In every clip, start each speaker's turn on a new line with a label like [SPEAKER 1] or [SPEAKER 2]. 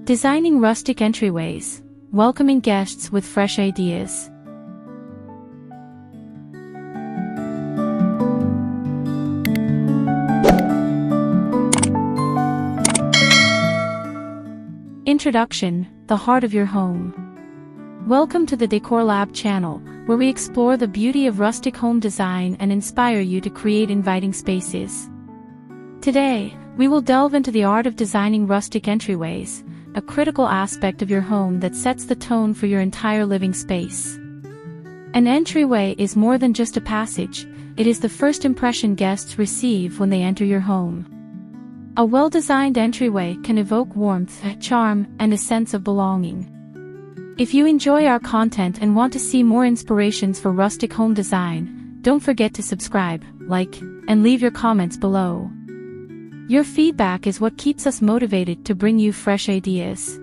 [SPEAKER 1] Designing rustic entryways, welcoming guests with fresh ideas. Introduction: the heart of your home. Welcome to the Decor Lab channel, where we explore the beauty of rustic home design and inspire you to create inviting spaces. Today, we will delve into the art of designing rustic entryways, a critical aspect of your home that sets the tone for your entire living space. An entryway is more than just a passage, it is the first impression guests receive when they enter your home. A well-designed entryway can evoke warmth, charm, and a sense of belonging. If you enjoy our content and want to see more inspirations for rustic home design, don't forget to subscribe, like, and leave your comments below. Your feedback is what keeps us motivated to bring you fresh ideas.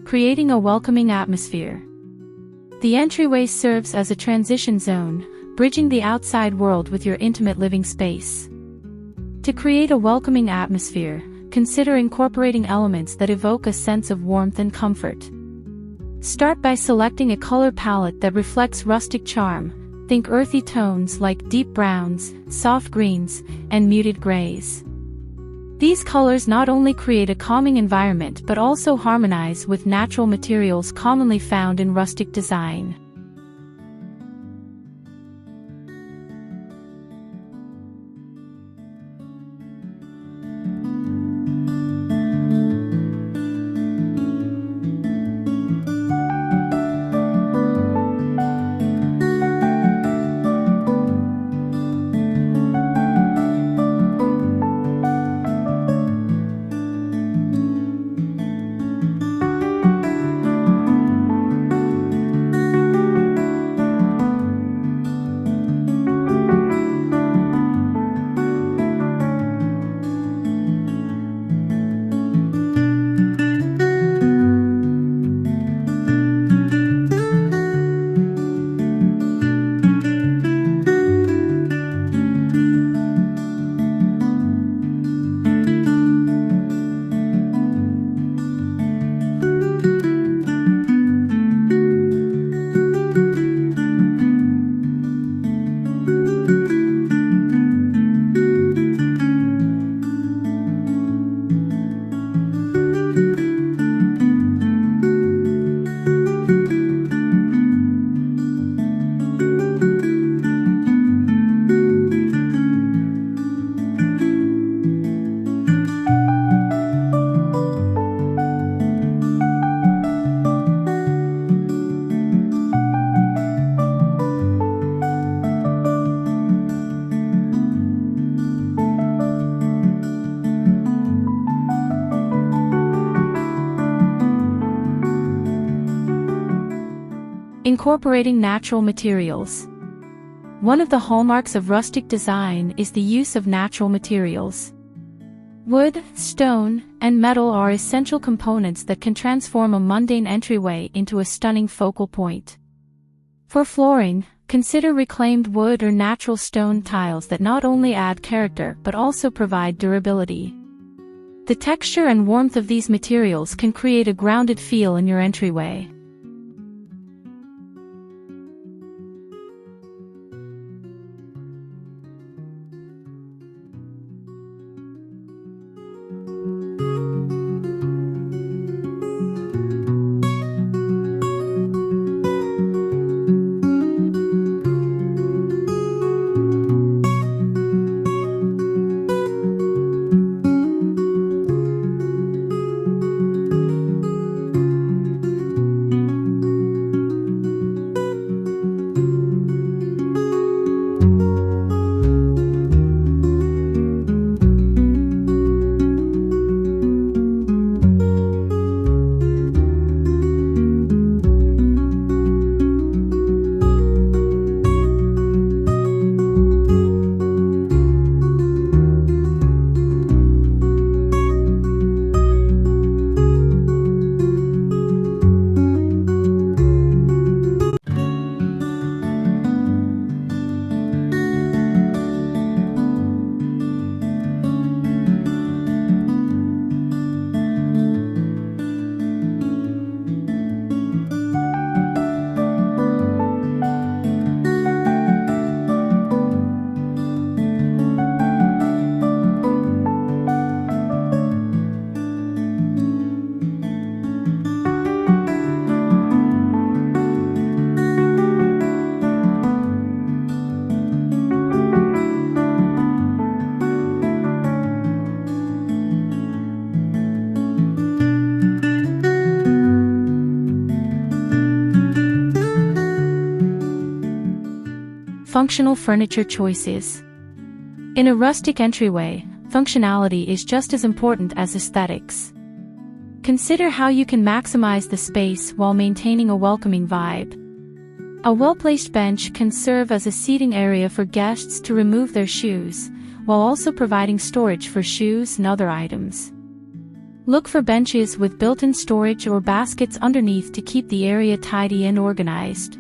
[SPEAKER 1] Creating a welcoming atmosphere. The entryway serves as a transition zone, bridging the outside world with your intimate living space. To create a welcoming atmosphere, consider incorporating elements that evoke a sense of warmth and comfort. Start by selecting a color palette that reflects rustic charm. Think earthy tones like deep browns, soft greens, and muted grays. These colors not only create a calming environment but also harmonize with natural materials commonly found in rustic design. Incorporating natural materials. One of the hallmarks of rustic design is the use of natural materials. Wood, stone, and metal are essential components that can transform a mundane entryway into a stunning focal point. For flooring, consider reclaimed wood or natural stone tiles that not only add character but also provide durability. The texture and warmth of these materials can create a grounded feel in your entryway. Functional furniture choices. In a rustic entryway, functionality is just as important as aesthetics. Consider how you can maximize the space while maintaining a welcoming vibe. A well-placed bench can serve as a seating area for guests to remove their shoes, while also providing storage for shoes and other items. Look for benches with built-in storage or baskets underneath to keep the area tidy and organized.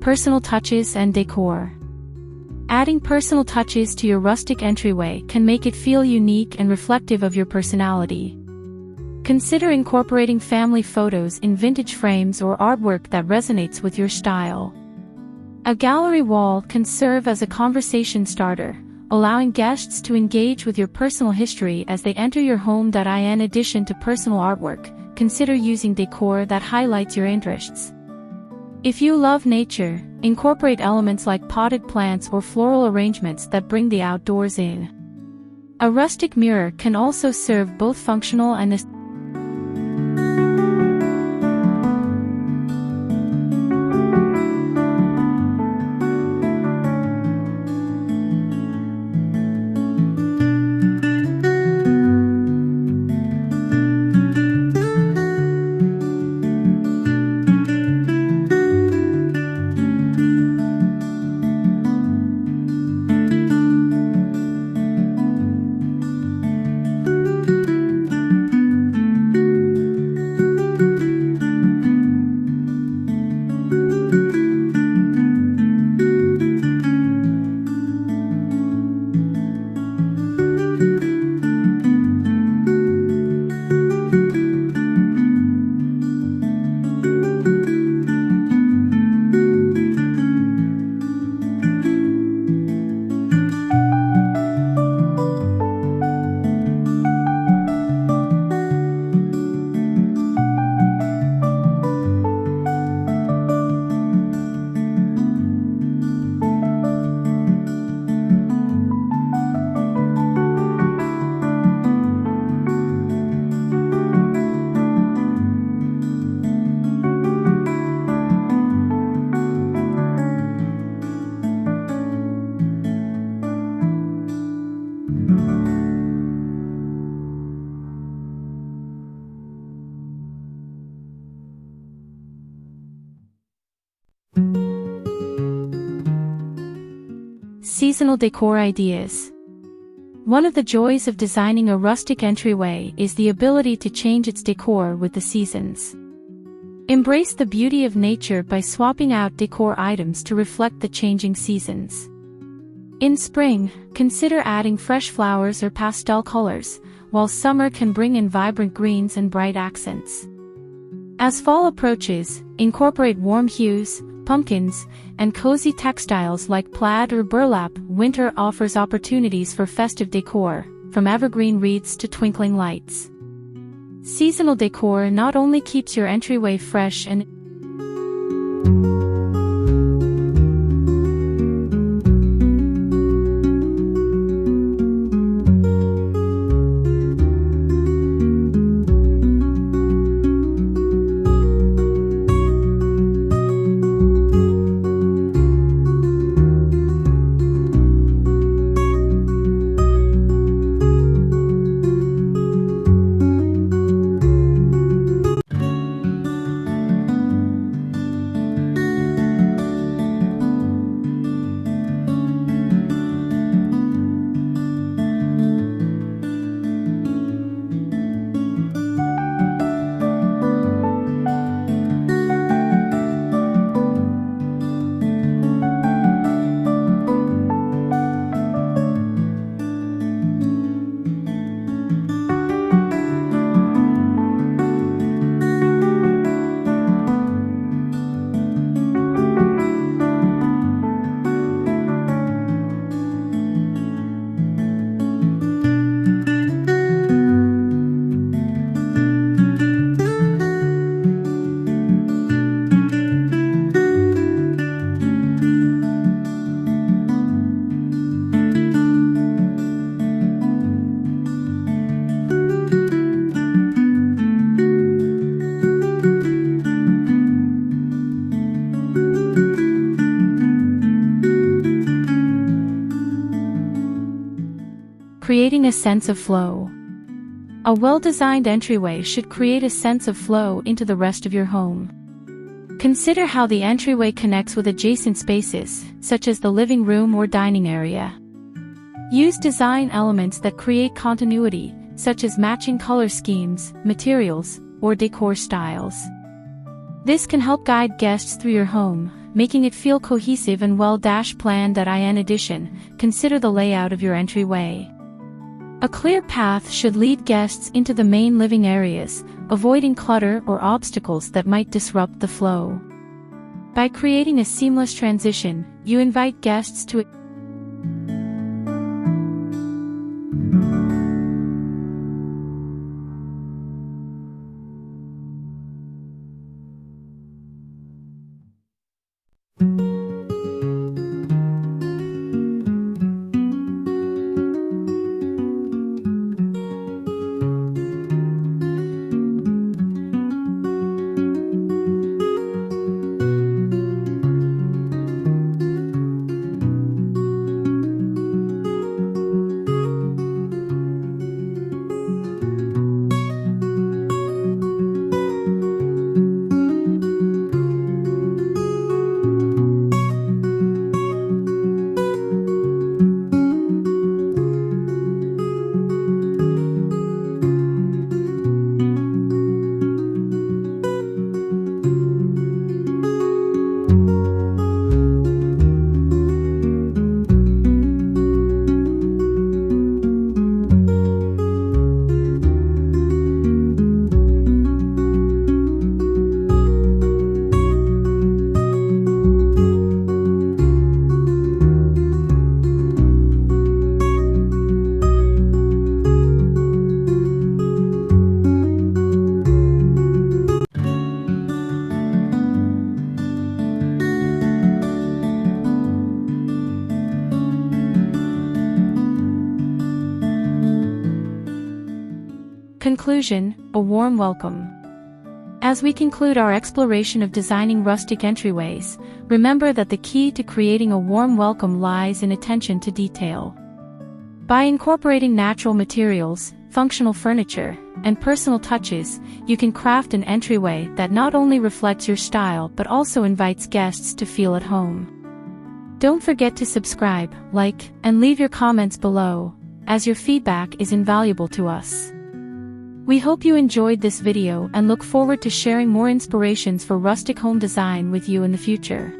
[SPEAKER 1] Personal touches and decor. Adding personal touches to your rustic entryway can make it feel unique and reflective of your personality. Consider incorporating family photos in vintage frames or artwork that resonates with your style. A gallery wall can serve as a conversation starter, allowing guests to engage with your personal history as they enter your home. In addition to personal artwork, consider using decor that highlights your interests. If you love nature, incorporate elements like potted plants or floral arrangements that bring the outdoors in. A rustic mirror can also serve both functional and aesthetic. Seasonal decor ideas. One of the joys of designing a rustic entryway is the ability to change its decor with the seasons. Embrace the beauty of nature by swapping out decor items to reflect the changing seasons. In spring, consider adding fresh flowers or pastel colors, while summer can bring in vibrant greens and bright accents. As fall approaches, incorporate warm hues, pumpkins, and cozy textiles like plaid or burlap. Winter offers opportunities for festive decor, from evergreen wreaths to twinkling lights. Seasonal decor not only keeps your entryway fresh and creating a sense of flow. A well-designed entryway should create a sense of flow into the rest of your home. Consider how the entryway connects with adjacent spaces, such as the living room or dining area. Use design elements that create continuity, such as matching color schemes, materials, or decor styles. This can help guide guests through your home, making it feel cohesive and well-planned. In addition, consider the layout of your entryway. A clear path should lead guests into the main living areas, avoiding clutter or obstacles that might disrupt the flow. By creating a seamless transition, you invite guests to conclusion, a warm welcome. As we conclude our exploration of designing rustic entryways, remember that the key to creating a warm welcome lies in attention to detail. By incorporating natural materials, functional furniture, and personal touches, you can craft an entryway that not only reflects your style but also invites guests to feel at home. Don't forget to subscribe, like, and leave your comments below, as your feedback is invaluable to us. We hope you enjoyed this video and look forward to sharing more inspirations for rustic home design with you in the future.